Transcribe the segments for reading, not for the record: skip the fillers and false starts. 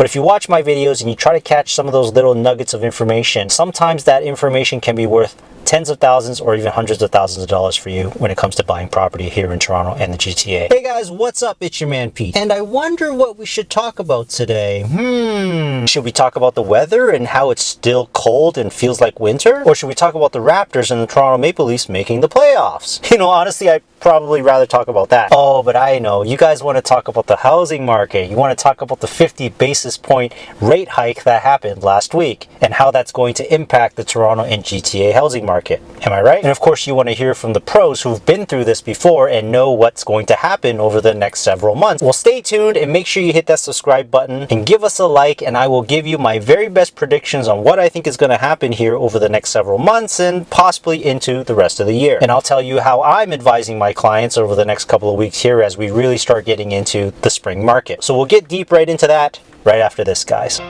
But if you watch my videos and you try to catch some of those little nuggets of information, sometimes that information can be worth tens of thousands or even hundreds of thousands of dollars for you when it comes to buying property here in Toronto and the GTA. Hey guys, what's up? It's your man Pete. And I wonder what we should talk about today. Should we talk about the weather and how it's still cold and feels like winter? Or should we talk about the Raptors and the Toronto Maple Leafs making the playoffs? You know, honestly, I'd probably rather talk about that. Oh, but I know, you guys want to talk about the housing market. You want to talk about the 50 basis point rate hike that happened last week and how that's going to impact the Toronto and GTA housing market. Am I right? And of course, you want to hear from the pros who've been through this before and know what's going to happen over the next several months. Well, stay tuned and make sure you hit that subscribe button and give us a like, and I will give you my very best predictions on what I think is going to happen here over the next several months and possibly into the rest of the year. And I'll tell you how I'm advising my clients over the next couple of weeks here as we really start getting into the spring market. So we'll get deep right into that right after this, guys.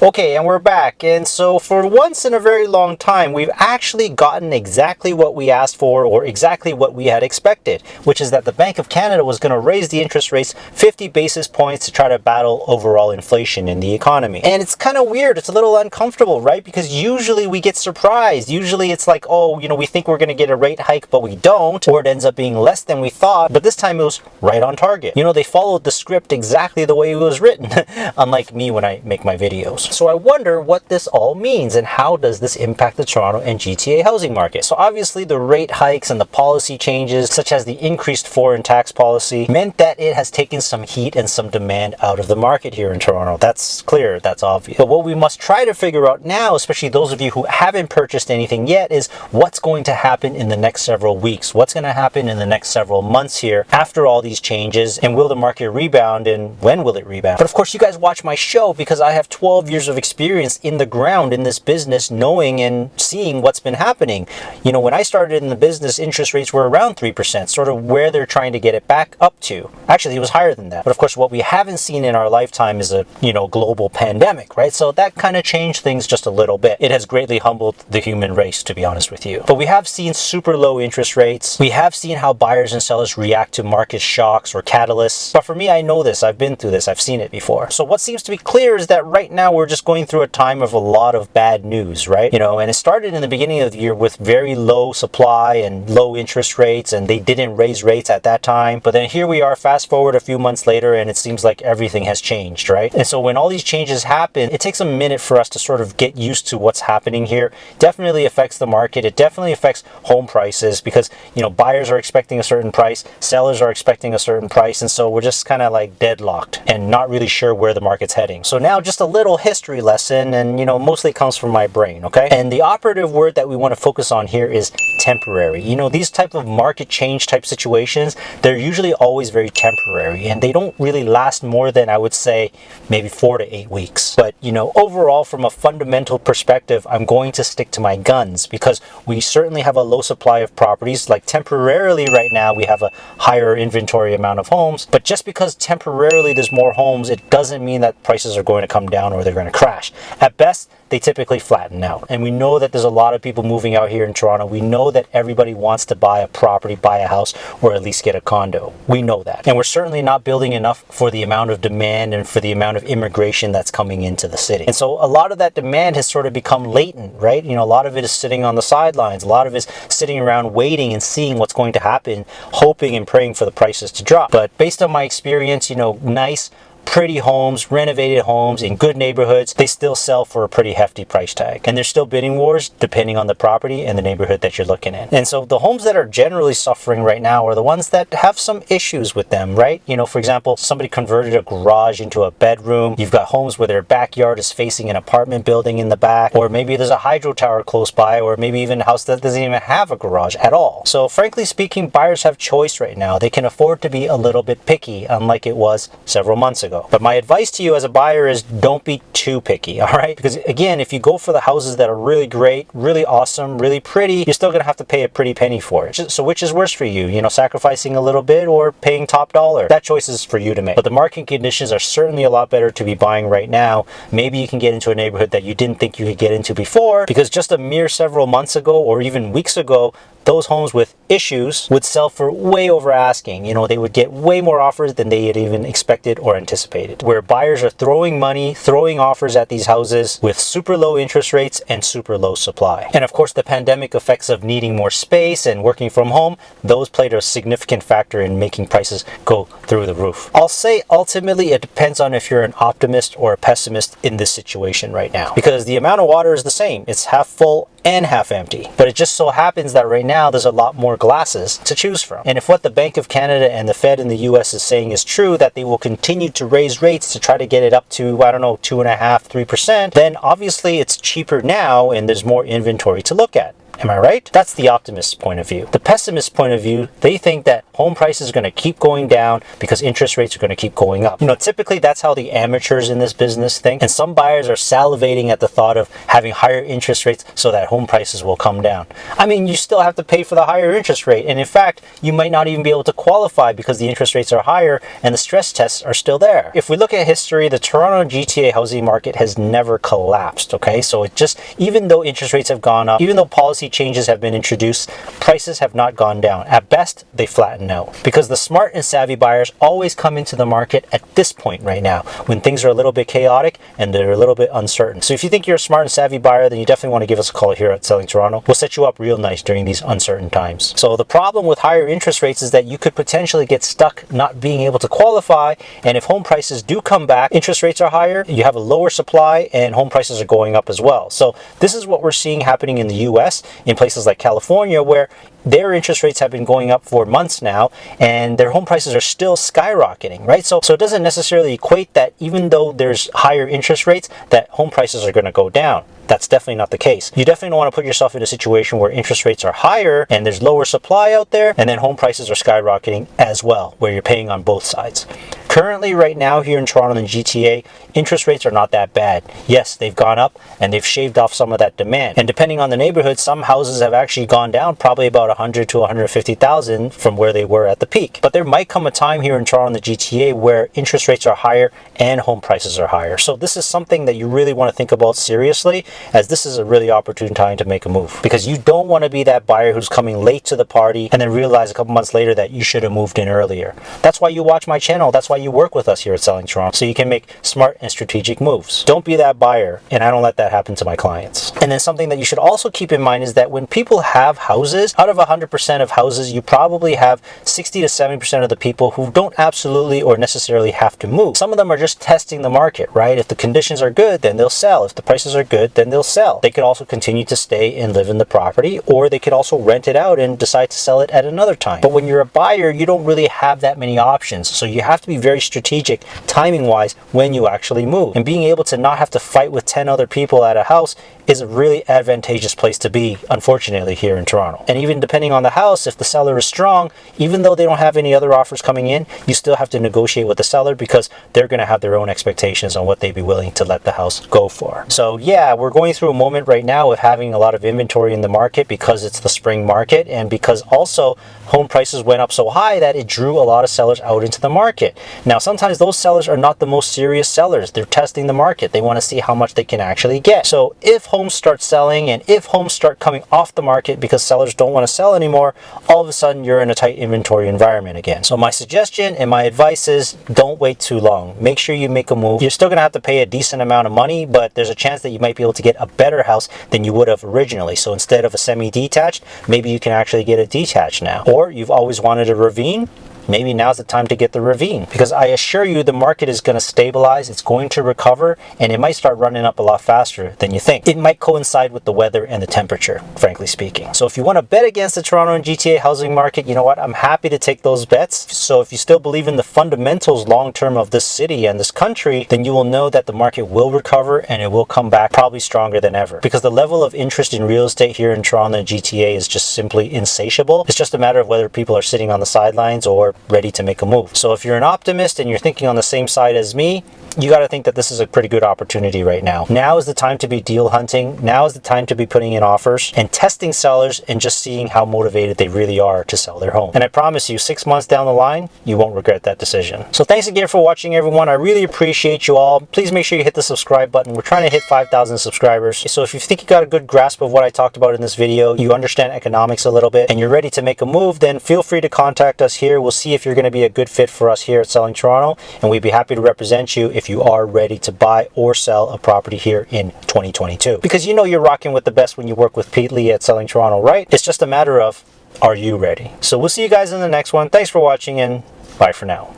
Okay, and we're back. And so for once in a very long time, we've actually gotten exactly what we asked for, or exactly what we had expected, which is that the Bank of Canada was going to raise the interest rates 50 basis points to try to battle overall inflation in the economy. And it's kind of weird. It's a little uncomfortable, right? Because usually we get surprised. Usually it's like, oh, you know, we think we're going to get a rate hike, but we don't, or it ends up being less than we thought. But this time it was right on target. You know, they followed the script exactly the way it was written, unlike me when I make my videos. So I wonder what this all means and how does this impact the Toronto and GTA housing market. So obviously the rate hikes and the policy changes, such as the increased foreign tax policy, meant that it has taken some heat and some demand out of the market here in Toronto. That's clear, that's obvious. But what we must try to figure out now, especially those of you who haven't purchased anything yet, is what's going to happen in the next several weeks. What's going to happen in the next several months here after all these changes, and will the market rebound, and when will it rebound? But of course, you guys watch my show because I have 12 years of experience in the ground in this business, knowing and seeing what's been happening. You know, when I started in the business, interest rates were around 3%, sort of where they're trying to get it back up to. Actually, it was higher than that. But of course, what we haven't seen in our lifetime is a, you know, global pandemic, right? So that kind of changed things just a little bit. It has greatly humbled the human race, to be honest with you. But we have seen super low interest rates. We have seen how buyers and sellers react to market shocks or catalysts. But for me, I know this. I've been through this. I've seen it before. So what seems to be clear is that right now we're just going through a time of a lot of bad news, right? You know, and it started in the beginning of the year with very low supply and low interest rates, and they didn't raise rates at that time. But then here we are, fast forward a few months later, and it seems like everything has changed, right? And so when all these changes happen, it takes a minute for us to sort of get used to what's happening here. Definitely affects the market. It definitely affects home prices because, you know, buyers are expecting a certain price, sellers are expecting a certain price, and so we're just kind of like deadlocked and not really sure where the market's heading. So now just a little history lesson, and you know, mostly comes from my brain, okay? And the operative word that we want to focus on here is temporary. You know, these type of market change type situations, they're usually always very temporary, and they don't really last more than, I would say, maybe 4 to 8 weeks. But you know, overall, from a fundamental perspective, I'm going to stick to my guns because we certainly have a low supply of properties. Like temporarily right now, we have a higher inventory amount of homes, but just because temporarily there's more homes, it doesn't mean that prices are going to come down or they're going to crash. At best, they typically flatten out. And we know that there's a lot of people moving out here in Toronto. We know that everybody wants to buy a property, buy a house, or at least get a condo. We know that. And we're certainly not building enough for the amount of demand and for the amount of immigration that's coming into the city. And so a lot of that demand has sort of become latent, right? You know, a lot of it is sitting on the sidelines. A lot of it is sitting around waiting and seeing what's going to happen, hoping and praying for the prices to drop. But based on my experience, you know, nice, pretty homes, renovated homes in good neighborhoods, they still sell for a pretty hefty price tag. And there's still bidding wars depending on the property and the neighborhood that you're looking at. And so the homes that are generally suffering right now are the ones that have some issues with them, right? You know, for example, somebody converted a garage into a bedroom. You've got homes where their backyard is facing an apartment building in the back, or maybe there's a hydro tower close by, or maybe even a house that doesn't even have a garage at all. So frankly speaking, buyers have choice right now. They can afford to be a little bit picky, unlike it was several months ago. ago. But my advice to you as a buyer is don't be too picky, all right? Because again, if you go for the houses that are really great, really awesome, really pretty, you're still gonna have to pay a pretty penny for it. So which is worse for you? You know, sacrificing a little bit or paying top dollar? That choice is for you to make. But the market conditions are certainly a lot better to be buying right now. Maybe you can get into a neighborhood that you didn't think you could get into before, because just a mere several months ago or even weeks ago, those homes with issues would sell for way over asking. You know, they would get way more offers than they had even expected or anticipated. Where buyers are throwing money, throwing offers at these houses with super low interest rates and super low supply. And of course, the pandemic effects of needing more space and working from home, those played a significant factor in making prices go through the roof. I'll say ultimately it depends on if you're an optimist or a pessimist in this situation right now, because the amount of water is the same. It's half full and half empty. But it just so happens that right now there's a lot more glasses to choose from. And if what the Bank of Canada and the Fed in the US is saying is true, that they will continue to raise rates to try to get it up to, I don't know, 2.5%, 3%, then obviously it's cheaper now and there's more inventory to look at. Am I right? That's the optimist's point of view. The pessimist's point of view, they think that home prices are going to keep going down because interest rates are going to keep going up. You know, typically that's how the amateurs in this business think. And some buyers are salivating at the thought of having higher interest rates so that home prices will come down. I mean, you still have to pay for the higher interest rate. And in fact, you might not even be able to qualify because the interest rates are higher and the stress tests are still there. If we look at history, the Toronto GTA housing market has never collapsed, okay? So it just, even though interest rates have gone up, even though policy changes have been introduced, prices have not gone down. At best, they flatten out, because the smart and savvy buyers always come into the market at this point right now when things are a little bit chaotic and they're a little bit uncertain. So if you think you're a smart and savvy buyer, then you definitely want to give us a call here at Selling Toronto. We'll set you up real nice during these uncertain times. So the problem with higher interest rates is that you could potentially get stuck not being able to qualify, and if home prices do come back, interest rates are higher, you have a lower supply, and home prices are going up as well. So this is what we're seeing happening in the US, in places like California, where their interest rates have been going up for months now and their home prices are still skyrocketing, right? So it doesn't necessarily equate that even though there's higher interest rates, that home prices are going to go down. That's definitely not the case. You definitely don't want to put yourself in a situation where interest rates are higher and there's lower supply out there, and then home prices are skyrocketing as well, where you're paying on both sides. Currently, right now here in Toronto and GTA, interest rates are not that bad. Yes, they've gone up and they've shaved off some of that demand. And depending on the neighborhood, some houses have actually gone down probably about 100 to 150,000 from where they were at the peak. But there might come a time here in Toronto and the GTA where interest rates are higher and home prices are higher. So this is something that you really want to think about seriously, as this is a really opportune time to make a move, because you don't want to be that buyer who's coming late to the party and then realize a couple months later that you should have moved in earlier. That's why you watch my channel. That's why you work with us here at Selling Toronto, so you can make smart and strategic moves. Don't be that buyer, and I don't let that happen to my clients. And then something that you should also keep in mind is that when people have houses, out of 100% of houses, you probably have 60 to 70% of the people who don't absolutely or necessarily have to move. Some of them are just testing the market, right? If the conditions are good, then they'll sell. If the prices are good, then they'll sell. They could also continue to stay and live in the property, or they could also rent it out and decide to sell it at another time. But when you're a buyer, you don't really have that many options. So you have to be very strategic timing wise when you actually move. And being able to not have to fight with 10 other people at a house is a really advantageous place to be, unfortunately, here in Toronto. And even depending on the house, if the seller is strong, even though they don't have any other offers coming in, you still have to negotiate with the seller, because they're going to have their own expectations on what they'd be willing to let the house go for. So yeah, we're going through a moment right now of having a lot of inventory in the market because it's the spring market, and because also home prices went up so high that it drew a lot of sellers out into the market. Now, sometimes those sellers are not the most serious sellers. They're testing the market. They want to see how much they can actually get. So if homes start selling and if homes start coming off the market because sellers don't want to sell anymore, all of a sudden you're in a tight inventory environment again. So my suggestion and my advice is don't wait too long. Make sure you make a move. You're still going to have to pay a decent amount of money, but there's a chance that you might be able to get a better house than you would have originally. So instead of a semi-detached, maybe you can actually get a detached now. Or you've always wanted a ravine, maybe now's the time to get the ravine, because I assure you the market is going to stabilize, it's going to recover, and it might start running up a lot faster than you think. It might coincide with the weather and the temperature, frankly speaking. So if you want to bet against the Toronto and GTA housing market, you know what, I'm happy to take those bets. So if you still believe in the fundamentals long term of this city and this country, then you will know that the market will recover and it will come back probably stronger than ever, because the level of interest in real estate here in Toronto and GTA is just simply insatiable. It's just a matter of whether people are sitting on the sidelines or ready to make a move. So if you're an optimist and you're thinking on the same side as me, you got to think that this is a pretty good opportunity right now. Now is the time to be deal hunting. Now is the time to be putting in offers and testing sellers and just seeing how motivated they really are to sell their home. And I promise you, 6 months down the line, you won't regret that decision. So thanks again for watching, everyone. I really appreciate you all. Please make sure you hit the subscribe button. We're trying to hit 5,000 subscribers. So if you think you got a good grasp of what I talked about in this video, you understand economics a little bit, and you're ready to make a move, then feel free to contact us here. We'll see if you're going to be a good fit for us here at Selling Toronto, and we'd be happy to represent you if you are ready to buy or sell a property here in 2022. Because you know you're rocking with the best when you work with Pete Lee at Selling Toronto, right? It's just a matter of, are you ready? So we'll see you guys in the next one. Thanks for watching, and bye for now.